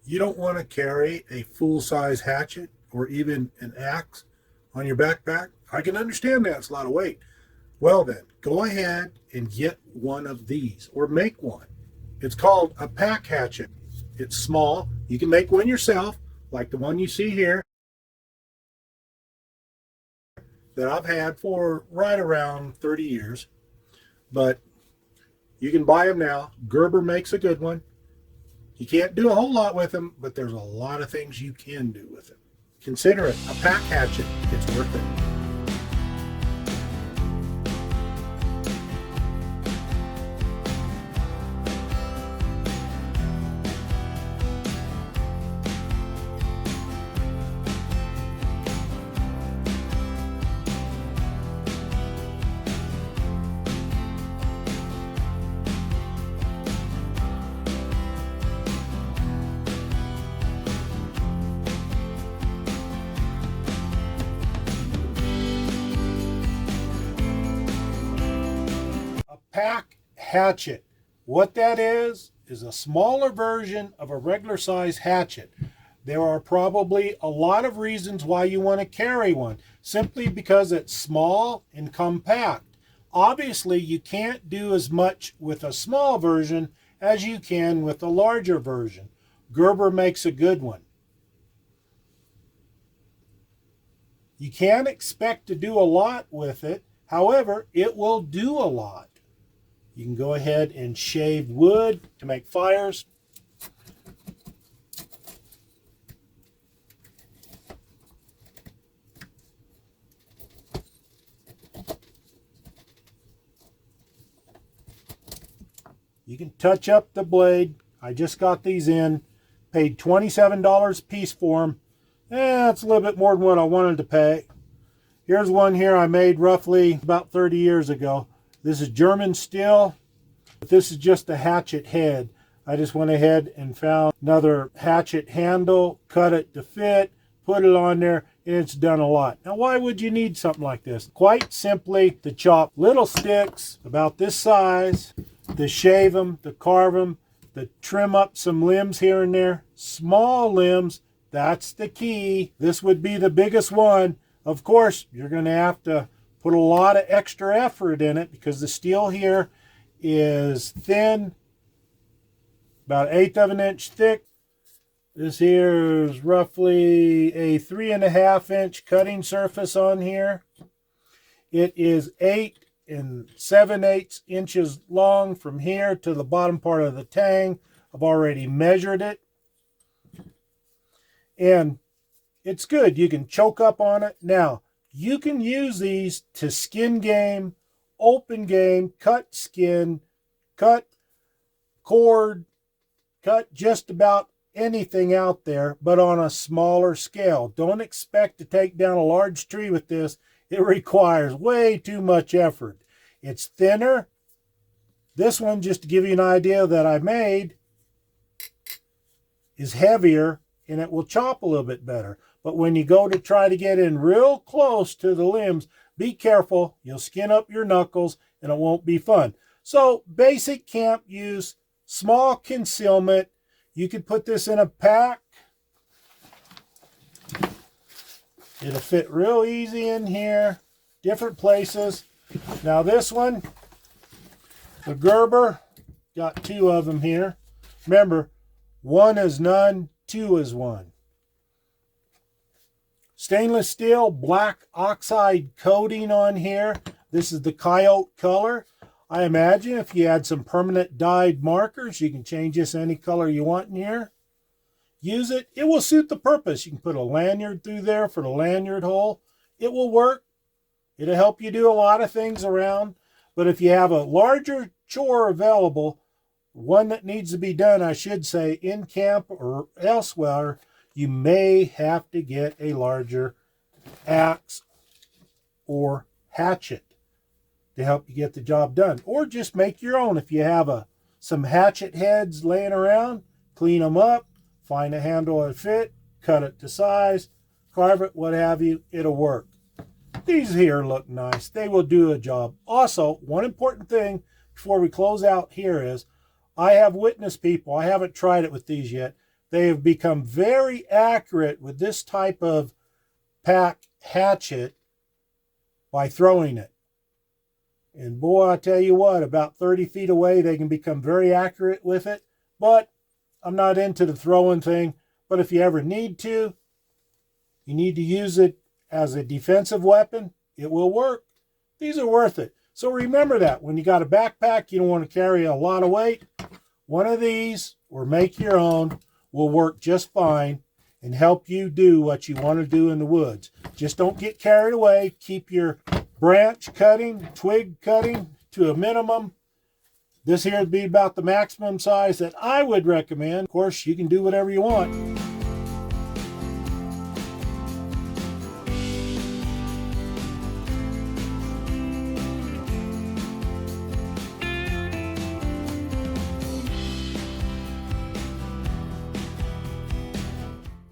You don't want to carry a full-size hatchet or even an axe on your backpack. I can understand that. It's a lot of weight. Well then, go ahead and get one of these or make one. It's called a pack hatchet. It's small. You can make one yourself, like the one you see here that I've had for right around 30 years. But you can buy them now. Gerber makes a good one. You can't do a whole lot with them, but there's a lot of things you can do with them. Consider it a pack hatchet. It's worth it. Pack hatchet. What that is a smaller version of a regular size hatchet. There are probably a lot of reasons why you want to carry one, simply because it's small and compact. Obviously, you can't do as much with a small version as you can with a larger version. Gerber makes a good one. You can't expect to do a lot with it. However, it will do a lot. You can go ahead and shave wood to make fires. You can touch up the blade. I just got these in, paid $27 a piece for them. That's a little bit more than what I wanted to pay. Here's one here I made roughly about 30 years ago. This is German steel. This is just a hatchet head. I just went ahead and found another hatchet handle, cut it to fit, put it on there, and it's done a lot. Now, why would you need something like this? Quite simply to chop little sticks about this size, to shave them, to carve them, to trim up some limbs here and there. Small limbs, that's the key. This would be the biggest one. Of course, you're going to have to put a lot of extra effort in it because the steel here is thin, about 1/8 of an inch thick. This here is roughly a 3.5 inch cutting surface on here. It is 8 7/8 inches long from here to the bottom part of the tang. I've already measured it. And it's good. You can choke up on it. Now, you can use these to skin game, open game, cut skin, cut cord, cut just about anything out there, but on a smaller scale. Don't expect to take down a large tree with this. It requires way too much effort. It's thinner. This one, just to give you an idea that I made, is heavier and it will chop a little bit better. But when you go to try to get in real close to the limbs, be careful. You'll skin up your knuckles and it won't be fun. So basic camp use, small concealment. You could put this in a pack. It'll fit real easy in here, different places. Now this one, the Gerber, got 2 of them here. Remember, 1 is none, 2 is 1. Stainless steel, black oxide coating on here. This is the coyote color. I imagine if you had some permanent dyed markers, you can change this any color you want in here. Use it. It will suit the purpose. You can put a lanyard through there for the lanyard hole. It will work. It'll help you do a lot of things around. But if you have a larger chore available, one that needs to be done, I should say, in camp or elsewhere, you may have to get a larger axe or hatchet to help you get the job done. Or just make your own. If you have some hatchet heads laying around, clean them up, find a handle that fit, cut it to size, carve it, what have you, it'll work. These here look nice. They will do a job. Also, one important thing before we close out here is, I have witnessed people, I haven't tried it with these yet, they have become very accurate with this type of pack hatchet by throwing it. And boy, I tell you what, about 30 feet away, they can become very accurate with it. But I'm not into the throwing thing. But if you ever need to, you need to use it as a defensive weapon, it will work. These are worth it. So remember that when you got a backpack, you don't want to carry a lot of weight. One of these, or make your own, will work just fine and help you do what you want to do in the woods. Just don't get carried away. Keep your branch cutting, twig cutting to a minimum. This here would be about the maximum size that I would recommend. Of course, you can do whatever you want.